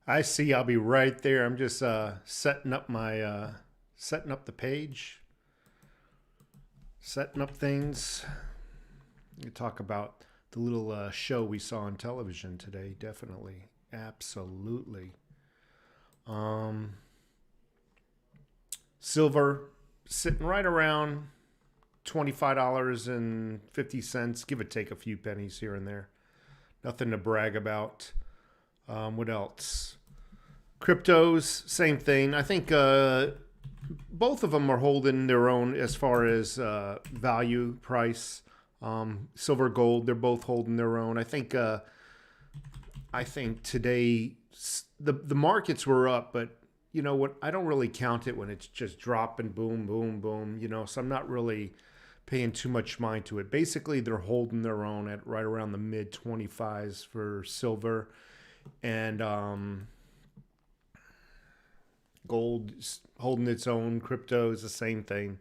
I see. I'll be right there. I'm just setting up my setting up the page, setting up things. You talk about the little show we saw on television today. Definitely, absolutely. Um, Silver sitting right around $25.50, give or take a few pennies here and there. Nothing to brag about. What else? Cryptos, same thing. I think both of them are holding their own as far as value, price. Silver, gold, they're both holding their own. I think today the markets were up, but you know what? I don't really count it when it's just dropping, boom, boom, boom. So I'm not really paying too much mind to it. Basically, they're holding their own at right around the mid 25s for silver, and gold is holding its own. Crypto is the same thing.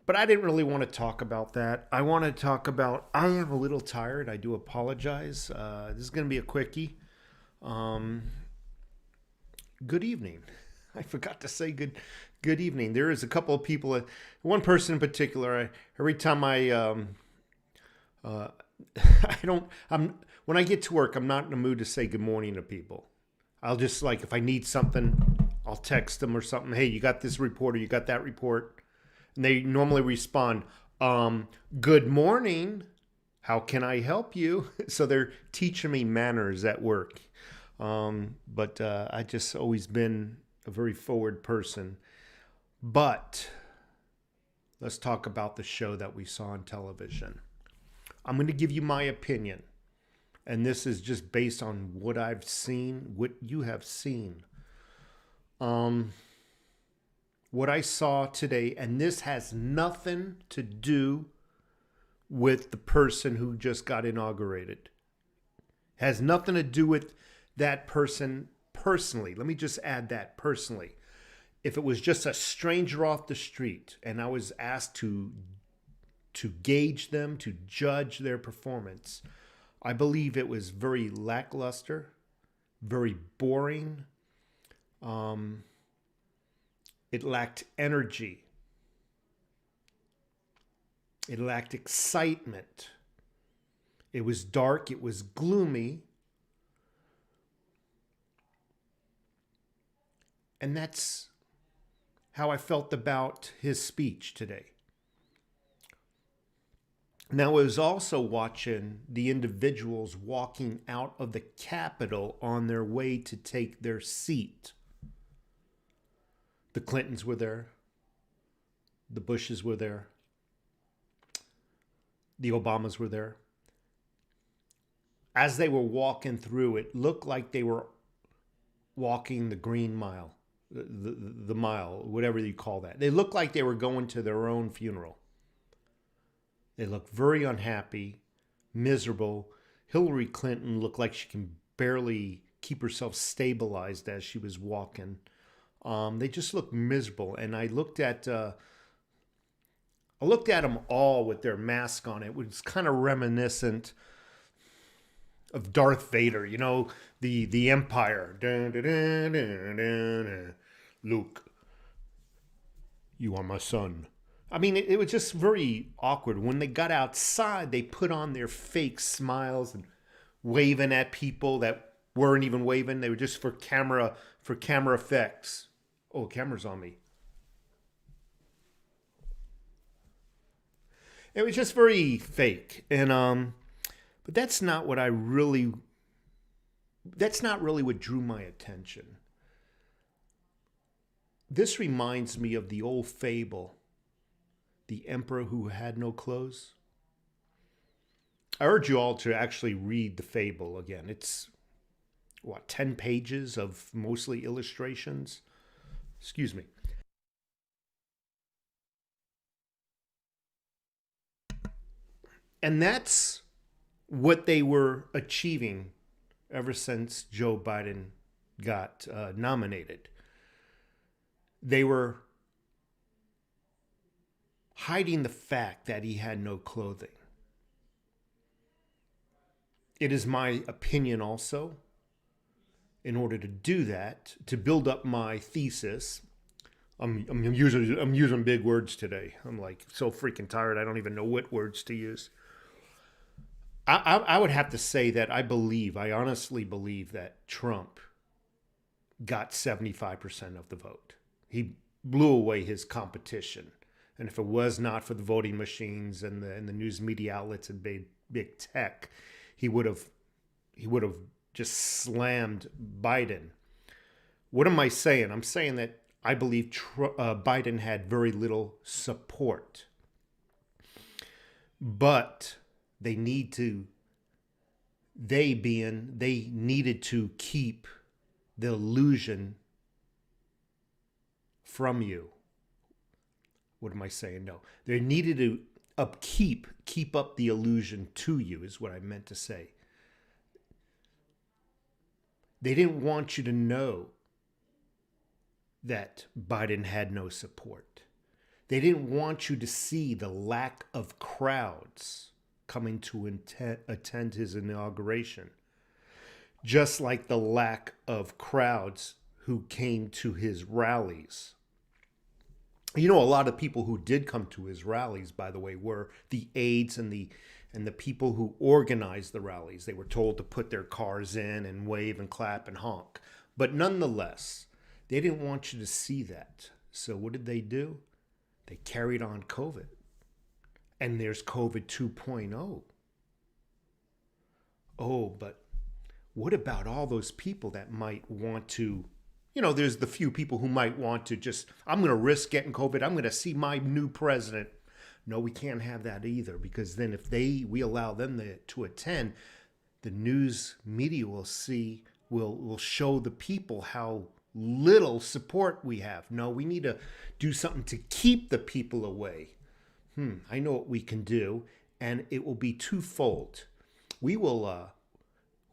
But I didn't really want to talk about that. I want to talk about. I am a little tired. I do apologize. This is going to be a quickie. Um, Good evening. I forgot to say good evening. There is a couple of people. One person in particular. Every time uh, I don't. When I get to work, I'm not in the mood to say good morning to people. I'll just like if I need something, I'll text them or something. Hey, you got this report or you got that report, and they normally respond, "Good morning. How can I help you?" So they're teaching me manners at work. But I just always been a very forward person. But let's talk about the show that we saw on television. I'm going to give you my opinion, and this is just based on what I've seen, what you have seen. Um, what I saw today, and this has nothing to do with the person who just got inaugurated. Has nothing to do with that person personally. Let me just add that personally. If it was just a stranger off the street and I was asked to gauge them, to judge their performance, I believe it was very lackluster, very boring. Um, it lacked energy. It lacked excitement. It was dark. It was gloomy. And that's how I felt about his speech today. Now, I was also watching the individuals walking out of the Capitol on their way to take their seat. The Clintons were there. The Bushes were there. The Obamas were there. As they were walking through, it looked like they were walking the Green Mile, the mile, whatever you call that. They looked like they were going to their own funeral. They looked very unhappy, miserable. Hillary Clinton looked like she can barely keep herself stabilized as she was walking. They just looked miserable, and I looked at them all with their mask on. It was kind of reminiscent of Darth Vader, the Empire. Dun, dun, dun, dun, dun, dun. Luke, you are my son. I mean, it was just very awkward. When they got outside, they put on their fake smiles and waving at people that weren't even waving. They were just for camera effects. Oh, camera's on me. It was just very fake, and but that's not really what drew my attention. This reminds me of the old fable, The Emperor Who Had No Clothes. I urge you all to actually read the fable again. It's 10 pages of mostly illustrations. Excuse me. And that's what they were achieving ever since Joe Biden got nominated. They were hiding the fact that he had no clothing. It is my opinion also. in order to do that, to build up my thesis. I'm using big words today. I'm like so freaking tired. I don't even know what words to use. I would have to say that I honestly believe that Trump got 75% of the vote. He blew away his competition. And if it was not for the voting machines and the news media outlets and big tech, he would have just slammed Biden. What am I saying? I'm saying that I believe Biden had very little support. But they needed to keep the illusion from you. What am I saying? No. They needed to keep up the illusion to you is what I meant to say. They didn't want you to know that Biden had no support. They didn't want you to see the lack of crowds coming to attend his inauguration, just like the lack of crowds who came to his rallies. You know, a lot of people who did come to his rallies, by the way, were the aides and the people who organized the rallies. They were told to put their cars in and wave and clap and honk. But nonetheless, they didn't want you to see that. So what did they do? They carried on COVID. And there's COVID 2.0. Oh, but what about all those people that might want to, there's the few people who might want to just, I'm going to risk getting COVID. I'm going to see my new president. No, we can't have that either, because then if we allow them to attend, the news media will show the people how little support we have. No, we need to do something to keep the people away. I know what we can do, and it will be twofold. We'll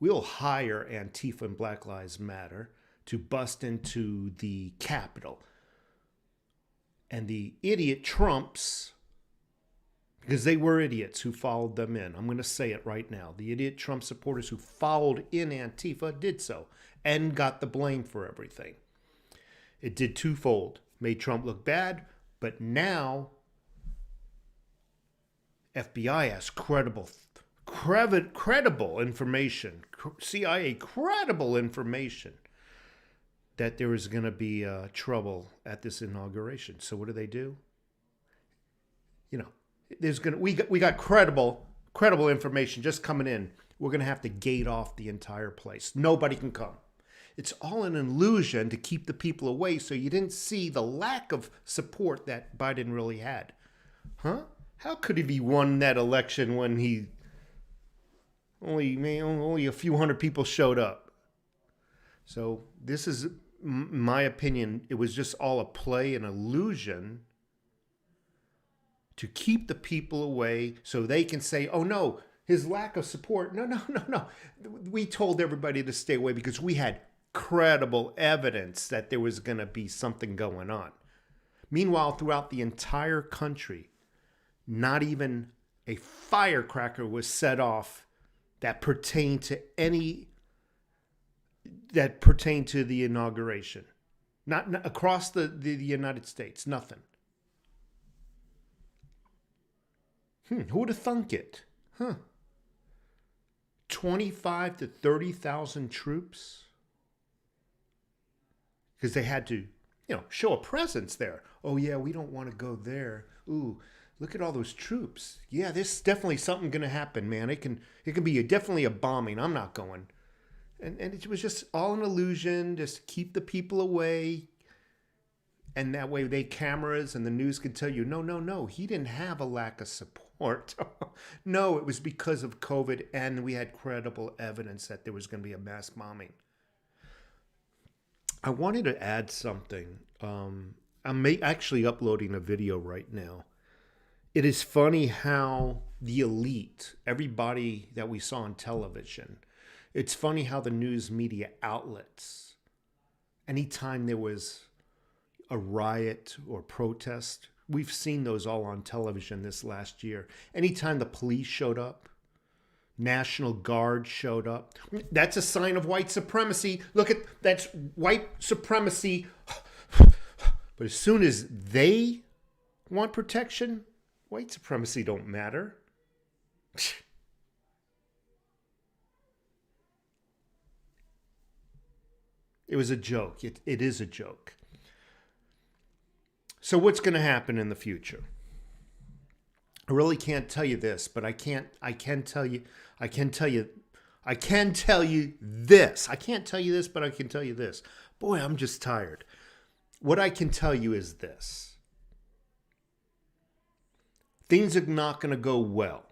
hire Antifa and Black Lives Matter to bust into the Capitol. And the idiot Trumps, because they were idiots who followed them in. I'm going to say it right now. The idiot Trump supporters who followed in Antifa did so and got the blame for everything. It did twofold. Made Trump look bad, but now FBI has credible information, CIA credible information that there is going to be trouble at this inauguration. So what do? We got credible information just coming in. We're going to have to gate off the entire place. Nobody can come. It's all an illusion to keep the people away, so you didn't see the lack of support that Biden really had. Huh? How could he won that election when only a few hundred people showed up? So this is, in my opinion, it was just all a play, an illusion to keep the people away so they can say, oh no, his lack of support. No. We told everybody to stay away because we had credible evidence that there was going to be something going on. Meanwhile, throughout the entire country, not even a firecracker was set off that pertained to the inauguration. Not across the United States, nothing. Who would have thunk it? 25 to 30,000 troops? Because they had to, show a presence there. Oh yeah, we don't want to go there. Ooh, look at all those troops. Yeah, there's definitely something going to happen, man. It can be definitely a bombing. I'm not going. And it was just all an illusion, just to keep the people away. And that way cameras and the news could tell you, no, he didn't have a lack of support. No, it was because of COVID, and we had credible evidence that there was going to be a mass bombing. I wanted to add something. I'm actually uploading a video right now. It is funny how the elite, everybody that we saw on television, it's funny how the news media outlets, anytime there was a riot or protest, we've seen those all on television this last year. Anytime the police showed up, National Guard showed up. That's a sign of white supremacy. Look at that's white supremacy. But as soon as they want protection, white supremacy don't matter. It was a joke. It is a joke. So what's going to happen in the future? I really can't tell you this, but I can tell you this. I can't tell you this, but I can tell you this. Boy, I'm just tired. What I can tell you is this. Things are not going to go well.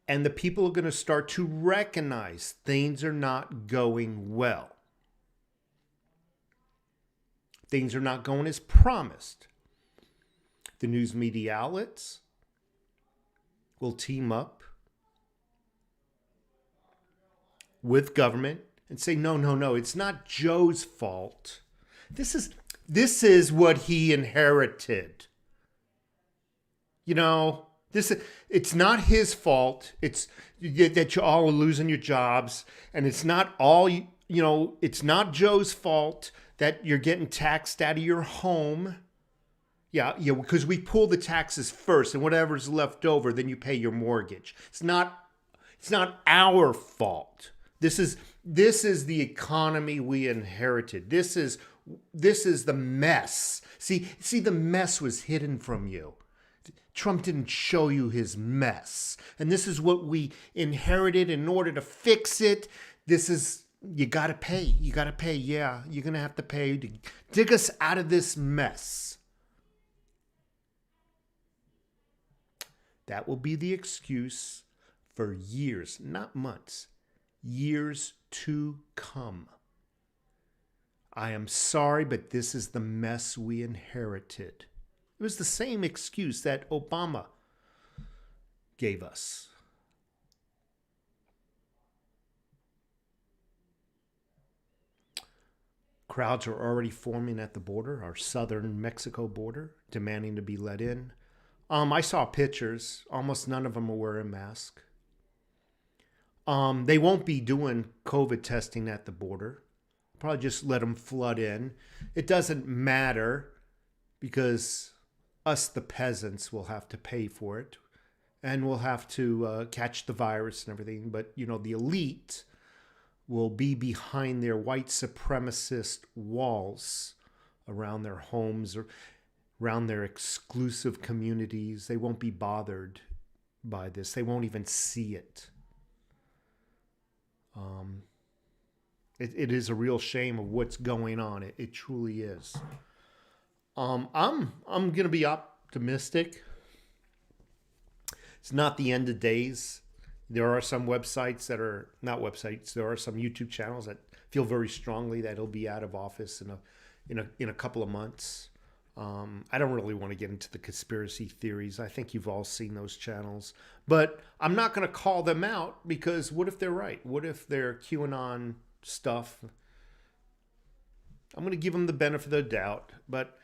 And the people are going to start to recognize things are not going well. Things are not going as promised. The news media outlets will team up with government and say, no, it's not Joe's fault. This is what he inherited. You know, it's not his fault. It's that you all are losing your jobs, and it's not all, it's not Joe's fault that you're getting taxed out of your home. Yeah, because we pull the taxes first, and whatever's left over, then you pay your mortgage. It's not our fault. This is the economy we inherited. This is the mess. See, the mess was hidden from you. Trump didn't show you his mess. And this is what we inherited. In order to fix it, you got to pay. You got to pay. Yeah, you're going to have to pay to dig us out of this mess. That will be the excuse for years, not months, years to come. I am sorry, but this is the mess we inherited. It was the same excuse that Obama gave us. Crowds are already forming at the border, our southern Mexico border, demanding to be let in. I saw pictures. Almost none of them are wearing masks. They won't be doing COVID testing at the border. Probably just let them flood in. It doesn't matter because us, the peasants, will have to pay for it. And we'll have to catch the virus and everything. But, the elite will be behind their white supremacist walls around their homes or around their exclusive communities. They won't be bothered by this. They won't even see it. It is a real shame of what's going on. It truly is. I'm going to be optimistic. It's not the end of days. There are some websites that are not websites. There are some YouTube channels that feel very strongly that it'll be out of office in a couple of months. I don't really want to get into the conspiracy theories. I think you've all seen those channels. But I'm not going to call them out because what if they're right? What if they're QAnon stuff? I'm going to give them the benefit of the doubt. But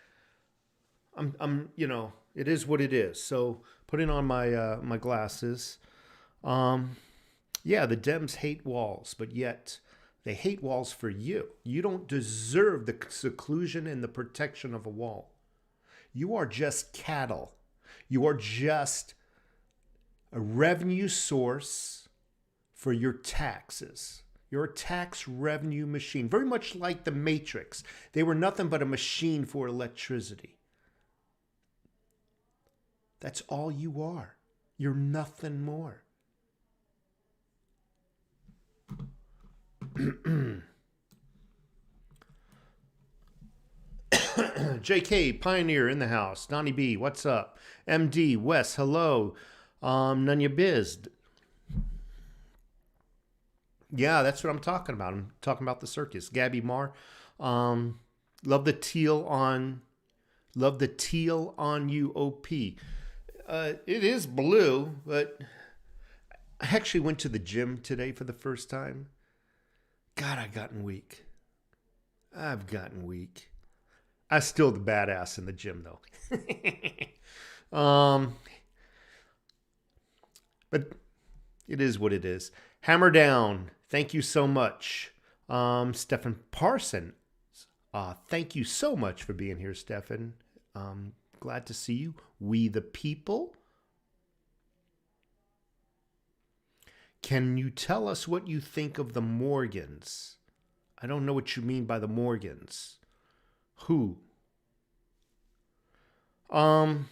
it is what it is. So putting on my glasses. The Dems hate walls, but yet they hate walls for you. You don't deserve the seclusion and the protection of a wall. You are just cattle. You are just a revenue source for your taxes. You're a tax revenue machine, very much like the Matrix. They were nothing but a machine for electricity. That's all you are. You're nothing more. JK Pioneer in the house. Donnie B, what's up? MD Wes, hello. None your biz. Yeah, that's what I'm talking about. I'm talking about the circus. Gabby Marr, love the teal on you. OP. It is blue, but I actually went to the gym today for the first time. God, I've gotten weak. I'm still the badass in the gym, though. But It is what it is. Hammer down. Thank you so much. Stephen Parson. Thank you so much for being here, Stephen. Glad to see you. We the people. Can you tell us what you think of the Morgans? I don't know what you mean by the Morgans. Who? Gabby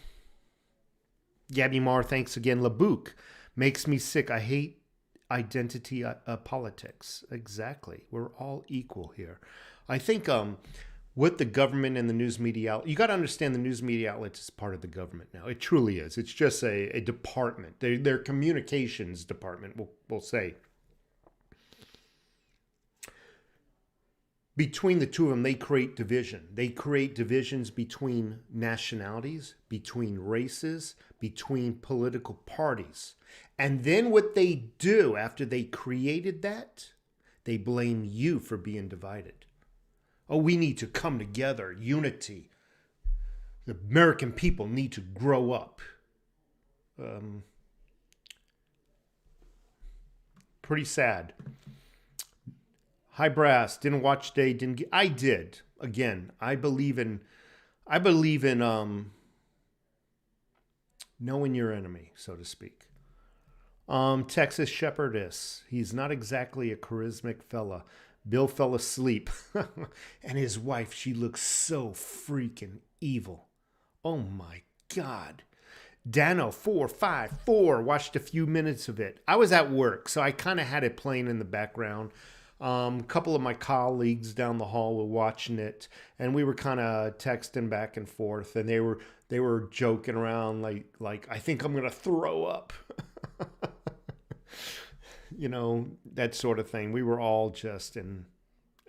Marr, thanks again. Labouk makes me sick. I hate identity politics. Exactly. We're all equal here. I think with the government and the news media, you got to understand the news media outlets is part of the government now. It truly is. It's just a department. Their communications department, we'll say. Between the two of them, they create division. They create divisions between nationalities, between races, between political parties. And then what they do after they created that, they blame you for being divided. Oh, we need to come together, unity. The American people need to grow up. Pretty sad. Hi Brass, didn't watch today, didn't get, I did. Again, I believe in knowing your enemy, so to speak. Texas Shepherdess, he's not exactly a charismatic fella. Bill fell asleep. And his wife, she looks so freaking evil. Oh my God. Dano454, watched a few minutes of it. I was at work, so I kind of had it playing in the background. A couple of my colleagues down the hall were watching it, and we were kind of texting back and forth, and they were joking around like I think I'm gonna throw up, you know, that sort of thing. We were all just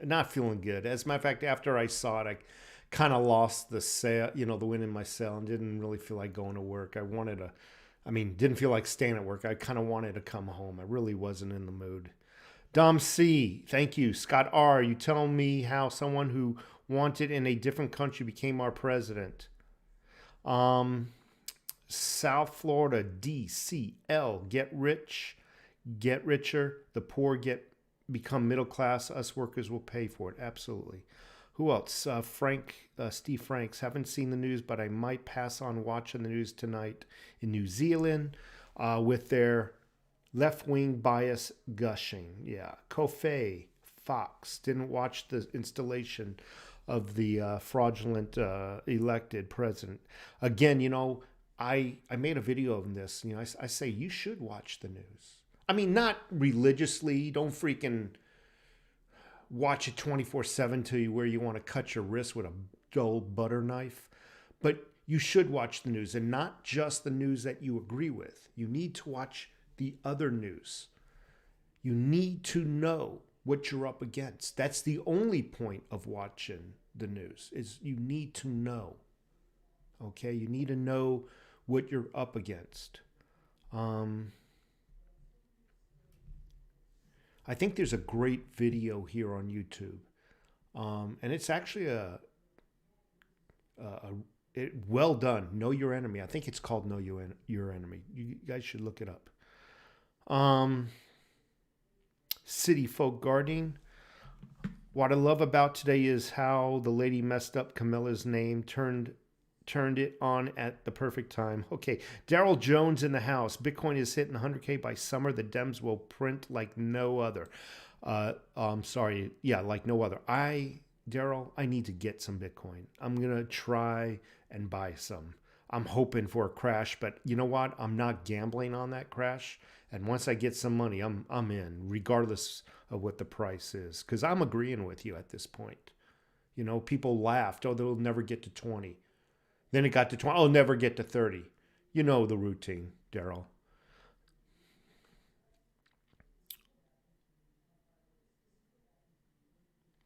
not feeling good. As a matter of fact, after I saw it, I kind of lost the sail, the wind in my sail, and didn't really feel like going to work. Didn't feel like staying at work. I kind of wanted to come home. I really wasn't in the mood. Dom C, thank you. Scott R, you tell me how someone who wanted in a different country became our president. South Florida, DCL, get rich, get richer. The poor become middle class. Us workers will pay for it. Absolutely. Who else? Steve Franks. Haven't seen the news, but I might pass on watching the news tonight in New Zealand with their left-wing bias gushing. Yeah. Kofi Fox didn't watch the installation of the fraudulent elected president. Again, I made a video of this. I say you should watch the news. I mean, not religiously. Don't freaking watch it 24/7 to where you want to cut your wrist with a dull butter knife. But you should watch the news, and not just the news that you agree with. You need to watch the other news. You need to know what you're up against. That's the only point of watching the news, is you need to know. Okay? You need to know what you're up against. I think there's a great video here on YouTube. And it's actually well done. Know Your Enemy. I think it's called Know Your Enemy. You guys should look it up. City Folk Gardening. What I love about today is how the lady messed up Camilla's name, turned it on at the perfect time. Okay, Daryl Jones in the house. Bitcoin is hitting 100K by summer. The Dems will print like no other. Like no other. Daryl, I need to get some Bitcoin. I'm gonna try and buy some. I'm hoping for a crash, but you know what? I'm not gambling on that crash. And once I get some money, I'm in, regardless of what the price is. Because I'm agreeing with you at this point. People laughed. Oh, they'll never get to 20. Then it got to 20. Oh, never get to 30. You know the routine, Daryl.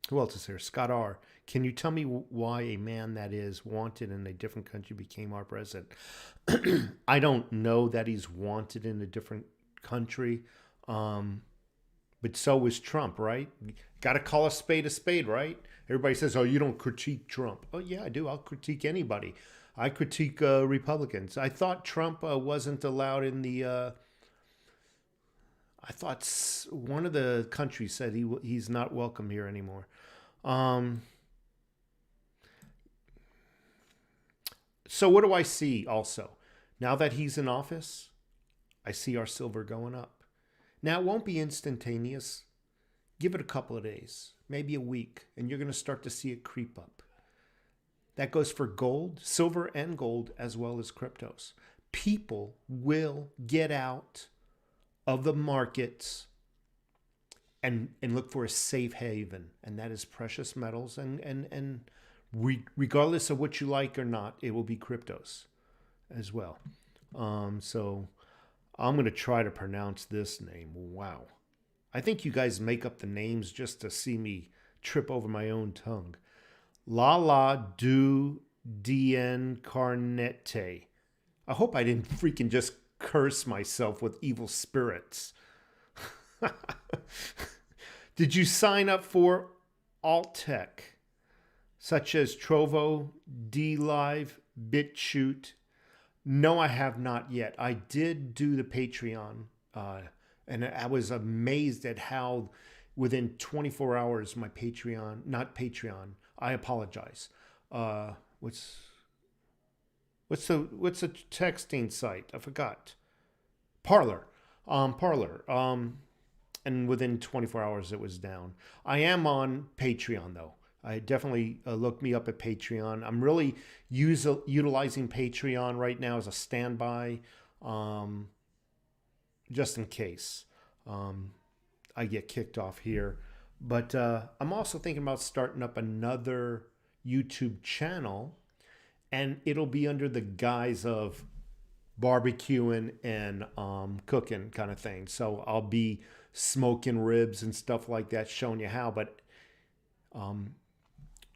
Who else is here? Scott R. Can you tell me why a man that is wanted in a different country became our president? I don't know that he's wanted in a different country. But so was Trump, right? Got to call a spade, right? Everybody says, oh, you don't critique Trump. Oh, yeah, I do. I'll critique anybody. I critique Republicans. I thought Trump wasn't allowed in the I thought one of the countries said he's not welcome here anymore. Um, so what do I see also? Now that he's in office, I see our silver going up. Now, it won't be instantaneous. Give it a couple of days, maybe a week, and you're going to start to see it creep up. That goes for gold, silver, and gold, as well as cryptos. People will get out of the markets and look for a safe haven, and that is precious metals. And regardless of what you like or not, it will be cryptos as well. So I'm going to try to pronounce this name. Wow. I think you guys make up the names just to see me trip over my own tongue. Lala du Dien Carnete. I hope I didn't freaking just curse myself with evil spirits. Did you sign up for alt tech, such as Trovo, DLive, BitChute? No, I have not yet. I did do the Patreon, and I was amazed at how within 24 hours my not Patreon, I apologize. What's the texting site? I forgot. Parlor. Parlor. And within 24 hours it was down. I am on Patreon though. I definitely look me up at Patreon. I'm really utilizing Patreon right now as a standby, just in case I get kicked off here. But I'm also thinking about starting up another YouTube channel, and it'll be under the guise of barbecuing and cooking kind of thing. So I'll be smoking ribs and stuff like that, showing you how, but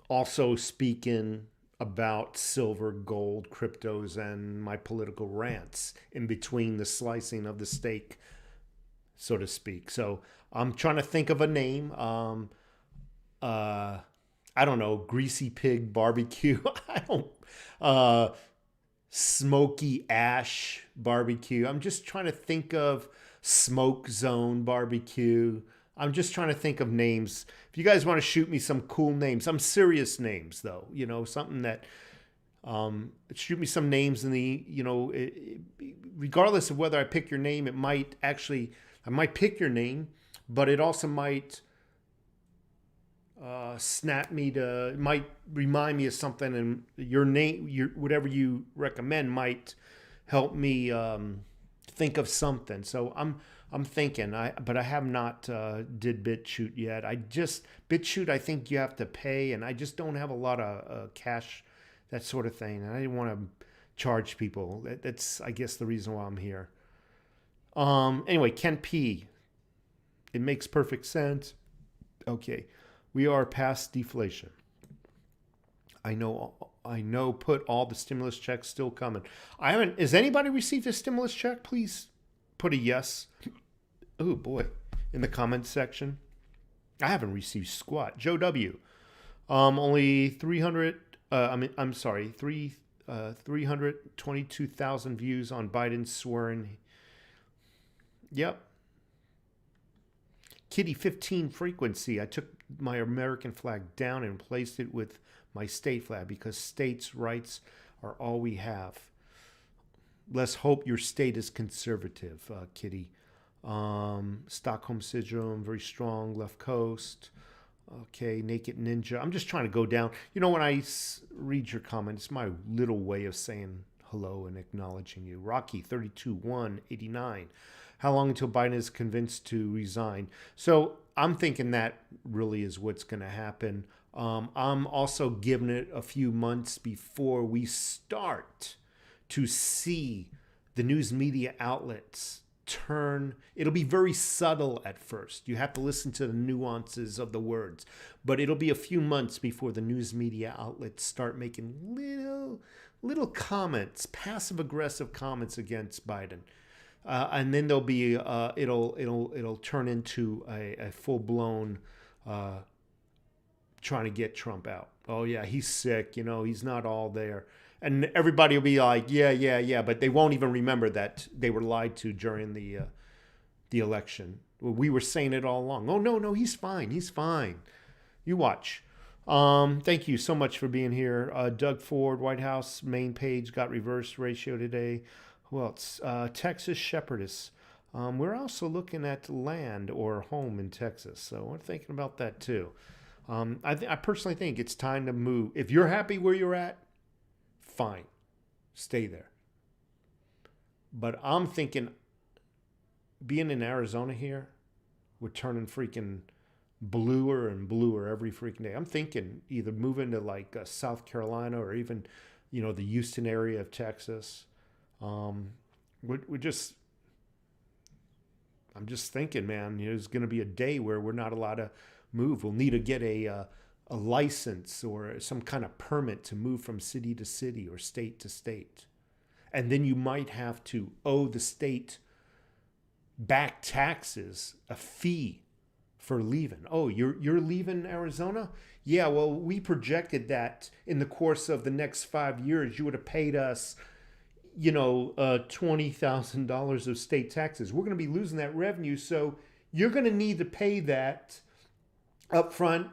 also speaking about silver, gold, cryptos, and my political rants in between the slicing of the steak, so to speak. So I'm trying to think of a name. I don't know, Greasy Pig Barbecue. I don't, Smoky Ash Barbecue. I'm just trying to think of Smoke Zone Barbecue. I'm just trying to think of names. If you guys want to shoot me some cool names, some serious names though, something that, shoot me some names in the, regardless of whether I pick your name, I might pick your name, but it also might it might remind me of something, and your name, whatever you recommend might help me think of something. So I'm thinking, but I have not did BitChute yet. BitChute, I think you have to pay, and I just don't have a lot of cash, that sort of thing. And I didn't want to charge people. That's, I guess, the reason why I'm here. Anyway, Ken P. It makes perfect sense. Okay, we are past deflation. I know. Put all the stimulus checks still coming. I haven't. Has anybody received a stimulus check? Please put a yes. Oh boy, in the comments section. I haven't received squat. Joe W. Only 300. I'm sorry. 322,000 views on Biden swearing. Yep. Kitty 15 frequency. I took my American flag down and placed it with my state flag because states' rights are all we have. Let's hope your state is conservative, Kitty. Stockholm Syndrome, very strong, left coast. Okay, Naked Ninja. I'm just trying to go down. When I read your comment, it's my little way of saying hello and acknowledging you. Rocky 32-189. How long until Biden is convinced to resign? So I'm thinking that really is what's going to happen. I'm also giving it a few months before we start to see the news media outlets turn. It'll be very subtle at first. You have to listen to the nuances of the words, but it'll be a few months before the news media outlets start making little comments, passive aggressive comments against Biden. And then there'll be it'll turn into a full blown trying to get Trump out. Oh yeah, he's sick. He's not all there, and everybody will be like, yeah, but they won't even remember that they were lied to during the the election. We were saying it all along. Oh, no, he's fine. He's fine. You watch. Thank you so much for being here. Doug Ford, White House main page got reverse ratio today. Who else? Texas Shepherdess. We're also looking at land or home in Texas. So we're thinking about that too. I personally think it's time to move. If you're happy where you're at, fine. Stay there. But I'm thinking being in Arizona here, we're turning freaking bluer and bluer every freaking day. I'm thinking either moving to like South Carolina or even, the Houston area of Texas. I'm just thinking, man, there's going to be a day where we're not allowed to move. We'll need to get a license or some kind of permit to move from city to city or state to state. And then you might have to owe the state back taxes, a fee for leaving. Oh, you're leaving Arizona? Yeah, well, we projected that in the course of the next 5 years, you would have paid us, $20,000 of state taxes. We're going to be losing that revenue, so you're going to need to pay that up front.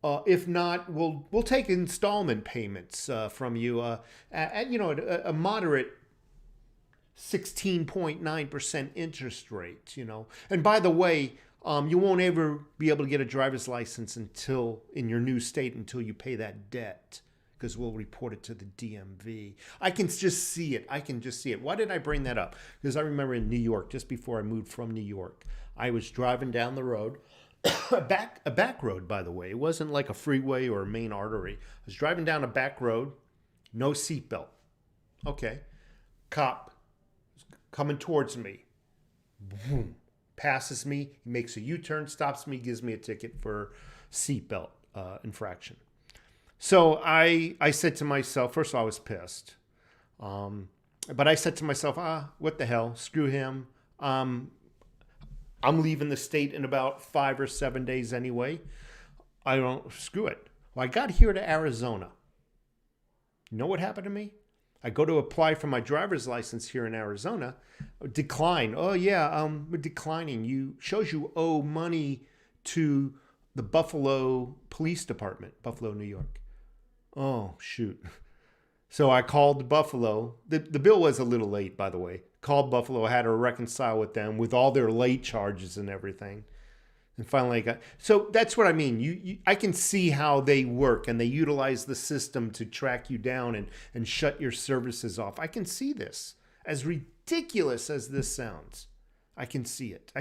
If not, we'll take installment payments from you at a moderate 16.9% interest rate, And by the way, you won't ever be able to get a driver's license in your new state until you pay that debt, because we'll report it to the DMV. I can just see it. Why did I bring that up? Because I remember in New York, just before I moved from New York, I was driving down the road, a back road, by the way. It wasn't like a freeway or a main artery. I was driving down a back road, no seatbelt. Okay. Cop coming towards me. Boom. Passes me, he makes a U-turn, stops me, gives me a ticket for seatbelt infraction. So I said to myself, first of all, I was pissed. But I said to myself, what the hell? Screw him. I'm leaving the state in about 5 or 7 days anyway. Screw it. Well, I got here to Arizona. You know what happened to me? I go to apply for my driver's license here in Arizona. Decline. Oh, yeah, we're declining. Shows you owe money to the Buffalo Police Department, Buffalo, New York. Oh, shoot. So I called Buffalo. The bill was a little late, by the way. Called Buffalo. I had to reconcile with them with all their late charges and everything. And finally so that's what I mean. I can see how they work, and they utilize the system to track you down and shut your services off. I can see this. As ridiculous as this sounds, I can see it.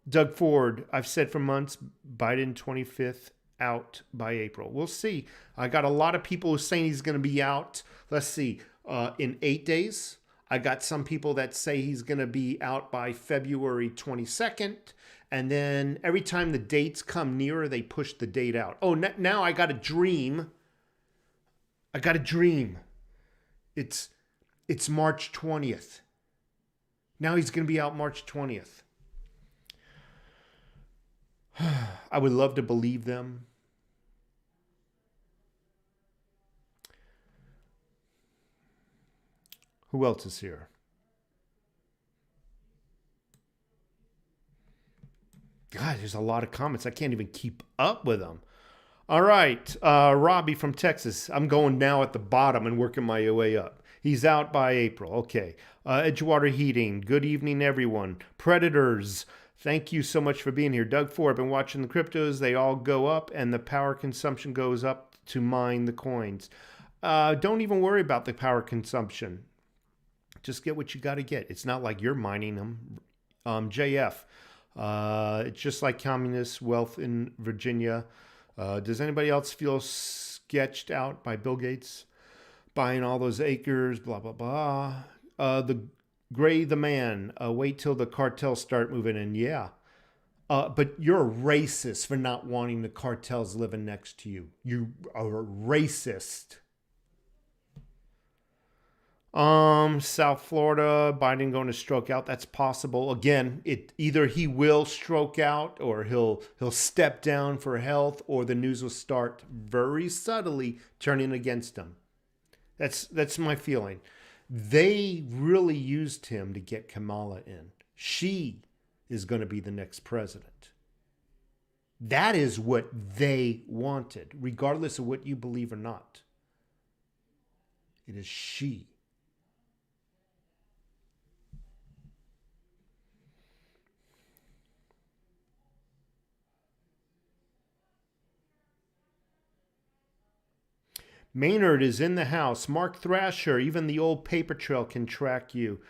Doug Ford, I've said for months, Biden 25th out by April. We'll see. I got a lot of people who are saying he's going to be out. Let's see, in 8 days. I got some people that say he's going to be out by February 22nd. And then every time the dates come nearer, they push the date out. Oh, now I got a dream. It's March 20th. Now he's going to be out March 20th. I would love to believe them. Who else is here? God, there's a lot of comments. I can't even keep up with them. All right. Robbie from Texas. I'm going now at the bottom and working my way up. He's out by April. Okay. Edgewater Heating. Good evening, everyone. Predators. Thank you so much for being here. Doug Ford. I've been watching the cryptos. They all go up and the power consumption goes up to mine the coins. Don't even worry about the power consumption. Just get what you got to get. It's not like you're mining them. JF. It's just like communist wealth in Virginia. Does anybody else feel sketched out by Bill Gates buying all those acres, blah, blah, blah? The Gray the Man. Wait till the cartels start moving in. Yeah. But you're a racist for not wanting the cartels living next to you. You are a racist. South Florida, Biden going to stroke out. That's possible. Again, either he will stroke out or he'll step down for health, or the news will start very subtly turning against him. That's my feeling. They really used him to get Kamala in. She is going to be the next president. That is what they wanted, regardless of what you believe or not. It is she. Maynard is in the house. Mark Thrasher, even the old paper trail can track you.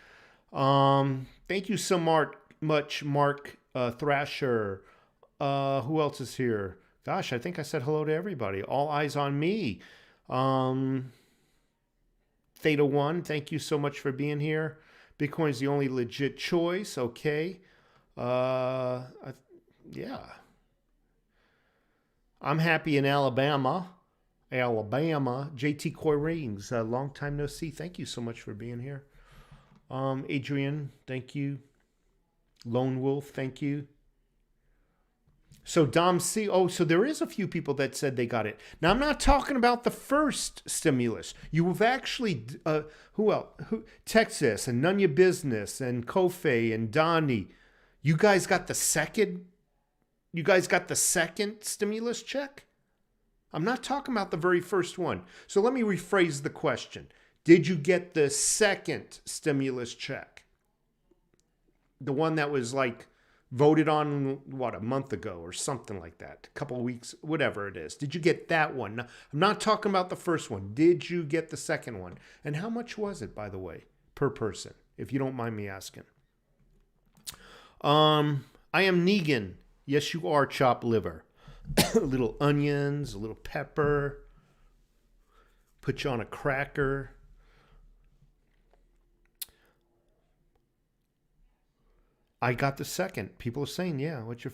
Thank you so much, Mark Thrasher. Who else is here? Gosh, I think I said hello to everybody. All eyes on me. Theta One, thank you so much for being here. Bitcoin's the only legit choice. Okay. Yeah. I'm happy in Alabama. JT Coy Rings, long time no see. Thank you so much for being here. Adrian, thank you. Lone Wolf, thank you. So Dom C. Oh, so there is a few people that said they got it. Now I'm not talking about the first stimulus. You have actually who else? Texas and None Your Business and Kofe and Donnie. You guys got the second. You guys got the second stimulus check. I'm not talking about the very first one. So let me rephrase the question. Did you get the second stimulus check? The one that was like voted on, what, a month ago or something like that, a couple of weeks, whatever it is. Did you get that one? Now, I'm not talking about the first one. Did you get the second one? And how much was it, by the way, per person, if you don't mind me asking? I am Negan. Yes, you are, chopped liver. A little onions, a little pepper. Put you on a cracker. I got the second. People are saying, yeah, what's your...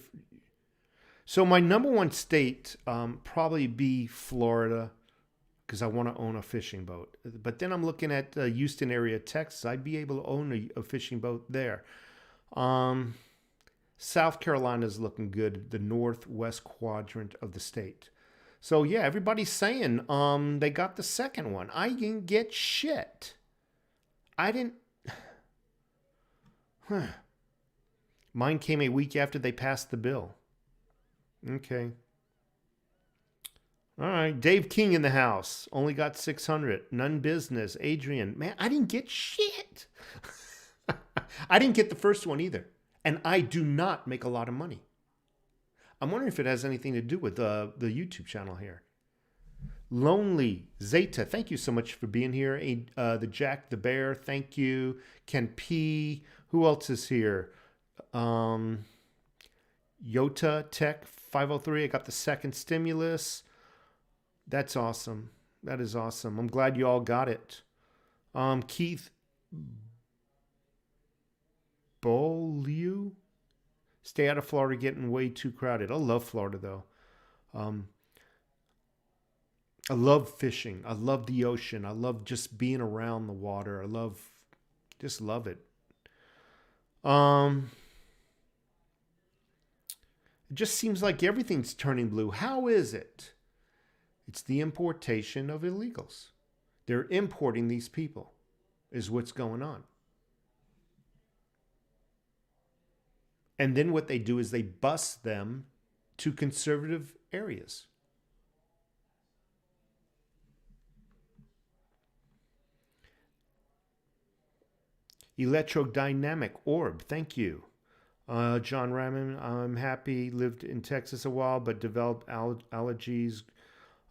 So my number one state probably be Florida, because I want to own a fishing boat. But then I'm looking at Houston area, Texas. I'd be able to own a fishing boat there. South Carolina is looking good, the northwest quadrant of the state. So yeah, everybody's saying they got the second one. I didn't get shit. I didn't... Mine came a week after they passed the bill. Okay. All right. Dave King in the house. Only got 600. None business. Adrian. Man, I didn't get shit. I didn't get the first one either. And I do not make a lot of money. I'm wondering if it has anything to do with the YouTube channel here. Lonely Zeta, thank you so much for being here. The Jack the Bear, thank you. Ken P. Who else is here? Yota Tech 503. I got the second stimulus. That's awesome. That is awesome. I'm glad you all got it. Keith Beaulieu. Stay out of Florida, getting way too crowded. I love Florida though. I love fishing. I love the ocean. I love just being around the water. Just love it. It just seems like everything's turning blue. How is it? It's the importation of illegals. They're importing these people, is what's going on. And then what they do is they bus them to conservative areas. Electrodynamic Orb, thank you. John Raman, I'm happy. Lived in Texas a while, but developed allergies.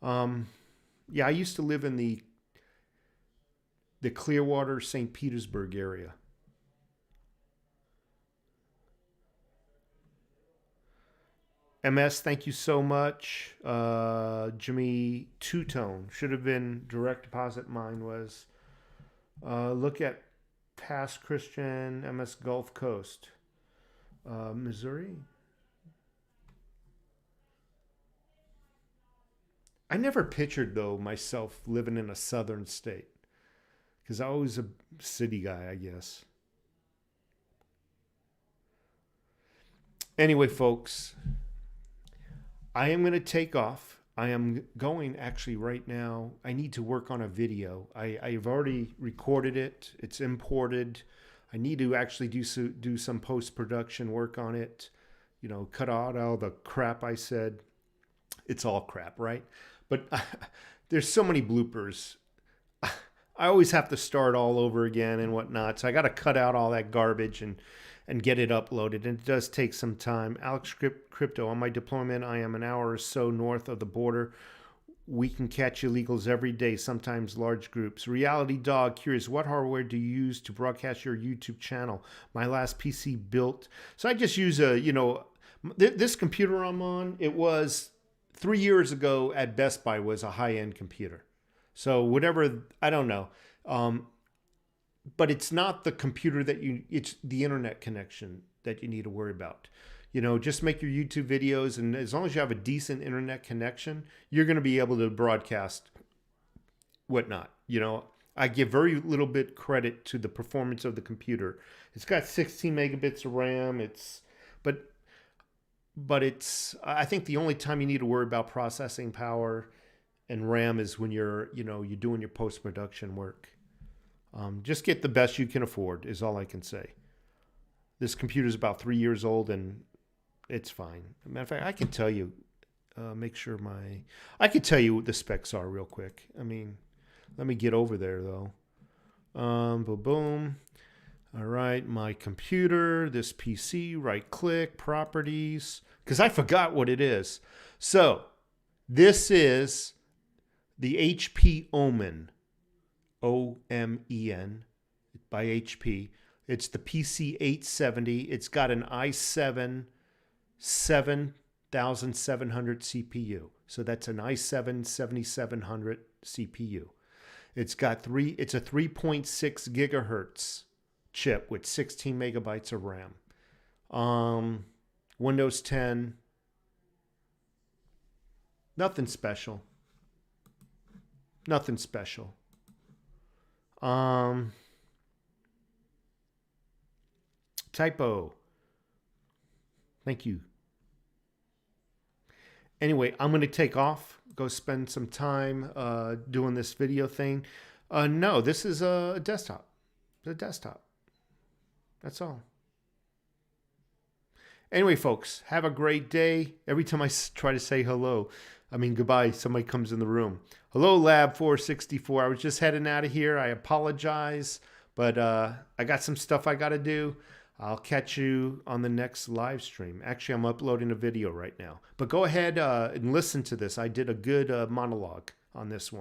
Yeah, I used to live in the Clearwater, St. Petersburg area. MS, thank you so much. Jimmy Two-Tone. Should have been direct deposit. Mine was. Look at Pass Christian, MS Gulf Coast. Missouri. I never pictured, though, myself living in a southern state. Because I was a city guy, I guess. Anyway, folks, I am going to take off. I am going actually right now. I need to work on a video. I've already recorded it. It's imported. I need to actually do some post-production work on it. You know, cut out all the crap I said. It's all crap, right? But there's so many bloopers. I always have to start all over again and whatnot. So I got to cut out all that garbage and get it uploaded. And it does take some time. Alex Crypto, on my deployment, I am an hour or so north of the border. We can catch illegals every day, sometimes large groups. Reality Dog, curious, what hardware do you use to broadcast your YouTube channel? My last PC built. So I just use a, this computer I'm on, it was 3 years ago at Best Buy was a high-end computer. So whatever, I don't know. But it's not the computer it's the internet connection that you need to worry about. Just make your YouTube videos, and as long as you have a decent internet connection, you're going to be able to broadcast whatnot. I give very little bit credit to the performance of the computer. It's got 16 megabits of RAM. But I think the only time you need to worry about processing power and RAM is when you're doing your post-production work. Just get the best you can afford is all I can say. This computer is about 3 years old and it's fine. As a matter of fact, I can tell you, I can tell you what the specs are real quick. I mean, let me get over there though. Boom, boom. All right, my computer, this PC, right click, properties, because I forgot what it is. So this is the HP Omen, O-M-E-N, by HP. It's the PC 870. It's got an i7 7700 CPU. So that's an i7 7700 CPU. It's a 3.6 gigahertz chip with 16 megabytes of RAM. Windows 10. Nothing special. Nothing special. Typo. Thank you. Anyway, I'm going to take off, go spend some time doing this video thing. No, this is a desktop. The desktop. That's all. Anyway, folks, have a great day. Every time I try to say goodbye, somebody comes in the room. Hello, Lab 464. I was just heading out of here. I apologize, but I got some stuff I got to do. I'll catch you on the next live stream. Actually, I'm uploading a video right now. But go ahead and listen to this. I did a good monologue on this one.